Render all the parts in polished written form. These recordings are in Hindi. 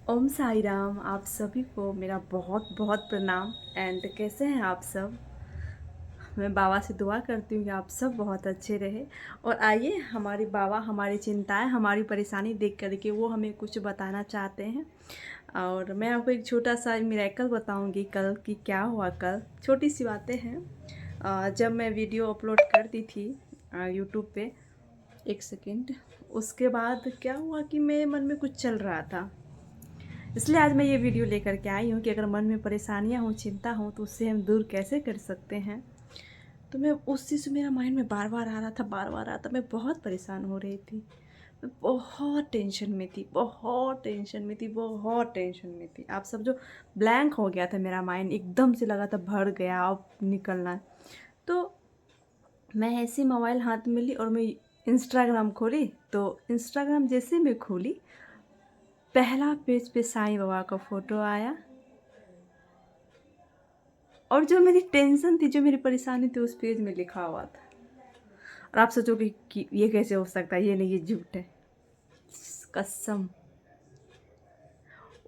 ओम साई राम। आप सभी को मेरा बहुत बहुत प्रणाम। एंड कैसे हैं आप सब? मैं बाबा से दुआ करती हूँ कि आप सब बहुत अच्छे रहे। और आइए, हमारी बाबा हमारी चिंताएं, हमारी परेशानी देख करके वो हमें कुछ बताना चाहते हैं। और मैं आपको एक छोटा सा मिरेकल बताऊंगी कल कि क्या हुआ। कल छोटी सी बातें हैं। जब मैं वीडियो अपलोड कर दी थी यूट्यूब पे, एक सेकेंड, उसके बाद क्या हुआ कि मेरे मन में कुछ चल रहा था। इसलिए आज मैं ये वीडियो लेकर के आई हूँ कि अगर मन में परेशानियाँ हों, चिंता हो, तो उससे हम दूर कैसे कर सकते हैं। तो मैं उस चीज़ से मेरा माइंड में बार बार आ रहा था, बार बार आ रहा था। मैं बहुत परेशान हो रही थी, मैं बहुत टेंशन में थी, बहुत टेंशन में थी, बहुत टेंशन में थी। आप सब जो ब्लैंक हो गया था मेरा माइंड, एकदम से लगा था भर गया, अब निकलना है। तो मैं ऐसे मोबाइल हाथ में ली और मैं इंस्टाग्राम खोली। तो इंस्टाग्राम जैसे मैं खोली, पहला पेज पे साईं बाबा का फ़ोटो आया। और जो मेरी टेंशन थी, जो मेरी परेशानी थी, उस पेज में लिखा हुआ था। और आप सोचोगे कि ये कैसे हो सकता है, ये नहीं, ये झूठ है। कसम,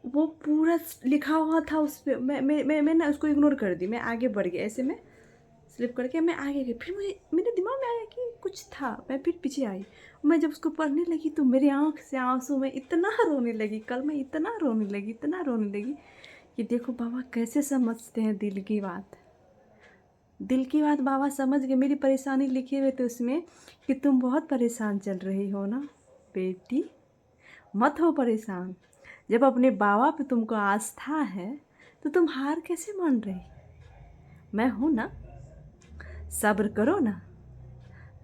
वो पूरा लिखा हुआ था उस पे। मैं ना उसको इग्नोर कर दी, मैं आगे बढ़ गई। ऐसे में स्लिप करके मैं आगे गई। फिर मुझे मेरे दिमाग में आया कि कुछ था। मैं फिर पीछे आई। मैं जब उसको पढ़ने लगी तो मेरी आँख से आंसू, मैं इतना रोने लगी। कल मैं इतना रोने लगी, इतना रोने लगी कि देखो बाबा कैसे समझते हैं दिल की बात। दिल की बात बाबा समझ गए। मेरी परेशानी लिखे हुए थे उसमें कि तुम बहुत परेशान चल रही हो ना बेटी, मत हो परेशान। जब अपने बाबा पे तुमको आस्था है तो तुम हार कैसे मान रही? मैं हूं ना, सब्र करो ना।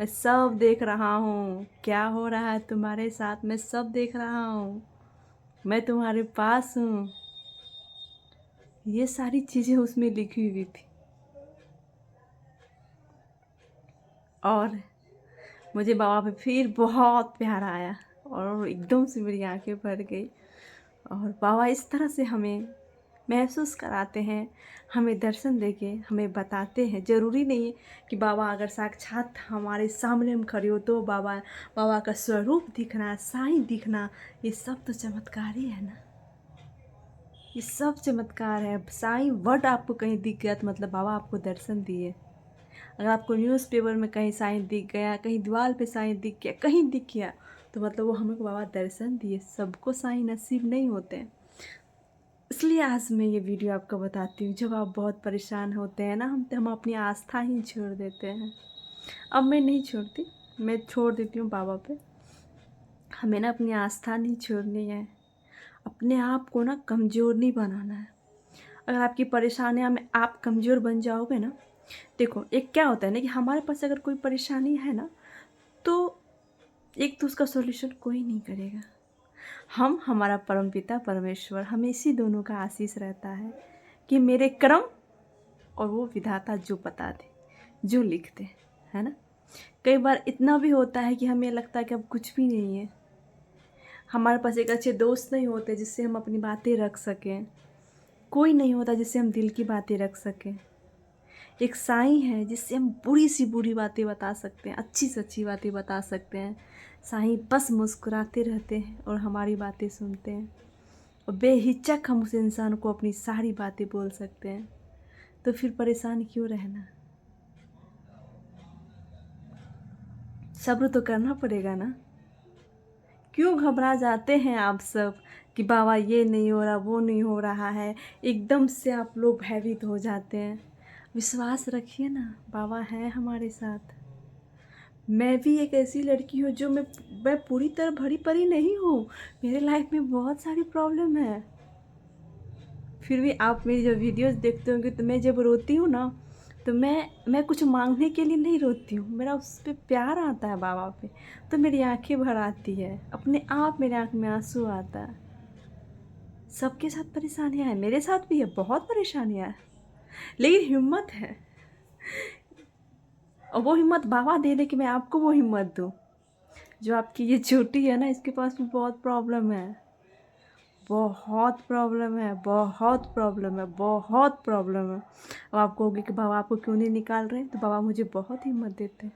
मैं सब देख रहा हूँ, क्या हो रहा है तुम्हारे साथ, मैं सब देख रहा हूँ। मैं तुम्हारे पास हूँ। ये सारी चीज़ें उसमें लिखी हुई थी। और मुझे बाबा पे फिर बहुत प्यार आया और एकदम से मेरी आंखें भर गई। और बाबा इस तरह से हमें महसूस कराते हैं, हमें दर्शन देके हमें बताते हैं। ज़रूरी नहीं है कि बाबा अगर साक्षात हमारे सामने हम खड़े हो तो बाबा बाबा का स्वरूप दिखना, साईं दिखना, ये सब तो चमत्कार ही है ना। ये सब चमत्कार है। साईं वर्ड आपको कहीं दिख गया तो मतलब बाबा आपको दर्शन दिए। अगर आपको न्यूज़पेपर में कहीं साइन दिख गया, कहीं दीवार पे साइन दिख गया, कहीं दिख गया, तो मतलब वो हमें बाबा दर्शन दिए। सबको साइन नसीब नहीं होते हैं। इसलिए आज मैं ये वीडियो आपको बताती हूँ। जब आप बहुत परेशान होते हैं ना, हम अपनी आस्था ही छोड़ देते हैं। अब मैं नहीं छोड़ती, मैं छोड़ देती हूँ बाबा पे। हमें ना अपनी आस्था नहीं छोड़नी है, अपने आप को ना कमज़ोर नहीं बनाना है। अगर आपकी परेशानियाँ में आप कमज़ोर बन जाओगे ना, देखो एक क्या होता है ना कि हमारे पास अगर कोई परेशानी है ना, तो एक तो उसका सॉल्यूशन कोई नहीं करेगा। हम, हमारा परमपिता परमेश्वर, हमें इसी दोनों का आशीष रहता है कि मेरे कर्म और वो विधाता जो बता दे, जो लिख दे, है ना। कई बार इतना भी होता है कि हमें लगता है कि अब कुछ भी नहीं है। हमारे पास एक अच्छे दोस्त नहीं होते जिससे हम अपनी बातें रख सकें। कोई नहीं होता जिससे हम दिल की बातें रख सकें। एक साईं है जिससे हम बुरी सी बुरी बातें बता सकते हैं, अच्छी से अच्छी बातें बता सकते हैं। साईं बस मुस्कुराते रहते हैं और हमारी बातें सुनते हैं। और बेहिचक हम उस इंसान को अपनी सारी बातें बोल सकते हैं। तो फिर परेशान क्यों रहना? सब्र तो करना पड़ेगा ना। क्यों घबरा जाते हैं आप सब कि बाबा ये नहीं हो रहा, वो नहीं हो रहा है। एकदम से आप लोग भयभीत हो जाते हैं। विश्वास रखिए ना, बाबा है हमारे साथ। मैं भी एक ऐसी लड़की हूँ जो मैं पूरी तरह भरी परी नहीं हूँ। मेरे लाइफ में बहुत सारी प्रॉब्लम है। फिर भी आप मेरी जब वीडियोस देखते होंगे तो मैं जब रोती हूँ ना, तो मैं कुछ मांगने के लिए नहीं रोती हूँ। मेरा उस पर प्यार आता है बाबा पे, तो मेरी आंखें भर आती है। अपने आप मेरे आँख में आंसू आता है। सबके साथ परेशानियाँ हैं, मेरे साथ भी है, बहुत परेशानियाँ हैं, लेकिन हिम्मत है। और वो हिम्मत बाबा दे दे कि मैं आपको वो हिम्मत दूँ। जो आपकी ये चोटी है ना, इसके पास भी बहुत प्रॉब्लम है। बहुत प्रॉब्लम है, बहुत प्रॉब्लम है, बहुत प्रॉब्लम है। अब आप कहोगे कि बाबा आपको क्यों नहीं निकाल रहे, तो बाबा मुझे बहुत हिम्मत देते हैं।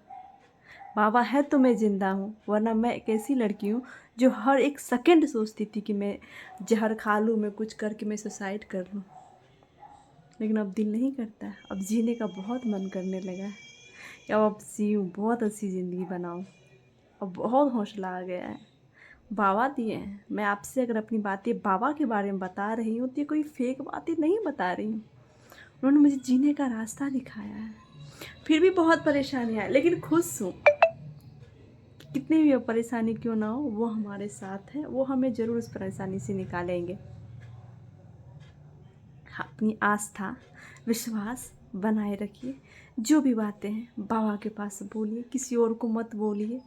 बाबा है तो मैं ज़िंदा हूँ, वरना मैं एक ऐसी लड़की हूँ जो हर एक सेकंड सोचती थी कि मैं ज़हर खा लूँ, मैं कुछ करके मैं सुसाइड कर लूँ। लेकिन अब दिल नहीं करता है, अब जीने का बहुत मन करने लगा है कि अब जीऊँ, बहुत अच्छी ज़िंदगी बनाऊँ। अब बहुत हौसला आ गया है, बाबा दिए हैं। मैं आपसे अगर अपनी बातें बाबा के बारे में बता रही हूँ तो ये कोई फेक बातें नहीं बता रही हूँ। उन्होंने मुझे जीने का रास्ता दिखाया है। फिर भी बहुत परेशानियाँ हैं, लेकिन खुश हूँ। कितनी भी परेशानी क्यों ना हो, वो हमारे साथ है, वो हमें ज़रूर उस परेशानी से निकालेंगे। अपनी आस्था, विश्वास बनाए रखिए। जो भी बातें हैं बाबा के पास बोलिए, किसी और को मत बोलिए।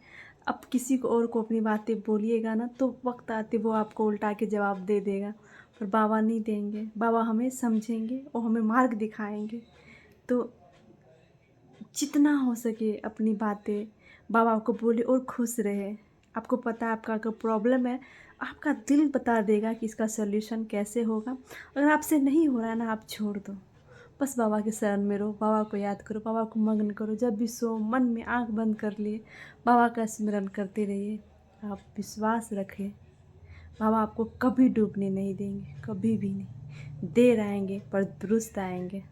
अब किसी को और को अपनी बातें बोलिएगा ना तो वक्त आते वो आपको उल्टा के जवाब दे देगा, पर बाबा नहीं देंगे। बाबा हमें समझेंगे और हमें मार्ग दिखाएंगे। तो जितना हो सके अपनी बातें बाबा को बोलिए और खुश रहे। आपको पता है आपका अगर प्रॉब्लम है, आपका दिल बता देगा कि इसका सॉल्यूशन कैसे होगा। अगर आपसे नहीं हो रहा है ना, आप छोड़ दो। बस बाबा के शरण में रहो, बाबा को याद करो, बाबा को मगन करो। जब भी सो मन में आंख बंद कर लिए बाबा का स्मरण करते रहिए। आप विश्वास रखें, बाबा आपको कभी डूबने नहीं देंगे, कभी भी नहीं। देर आएंगे पर दुरुस्त आएंगे।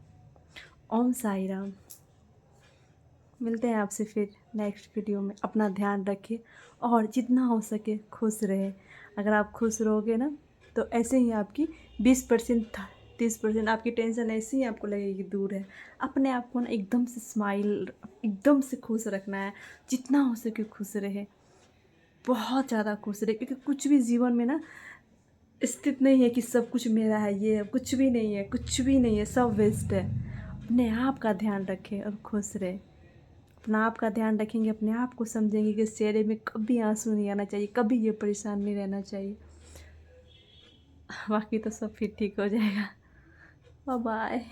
ओम साई राम। मिलते हैं आपसे फिर नेक्स्ट वीडियो में। अपना ध्यान रखिए और जितना हो सके खुश रहे। अगर आप खुश रहोगे ना तो ऐसे ही आपकी 20% 30% आपकी टेंशन ऐसे ही आपको लगेगी दूर है। अपने आप को ना एकदम से स्माइल, एकदम से खुश रखना है। जितना हो सके खुश रहे, बहुत ज़्यादा खुश रहे, क्योंकि कुछ भी जीवन में ना स्थित नहीं है कि सब कुछ मेरा है। ये कुछ भी नहीं है, कुछ भी नहीं है, सब वेस्ट है। अपने आप का ध्यान रखें और खुश रहे। अपना आप का ध्यान रखेंगे, अपने आप को समझेंगे कि चेहरे में कभी आंसू नहीं आना चाहिए, कभी ये परेशान नहीं रहना चाहिए। बाकी तो सब फिर ठीक हो जाएगा। Bye bye.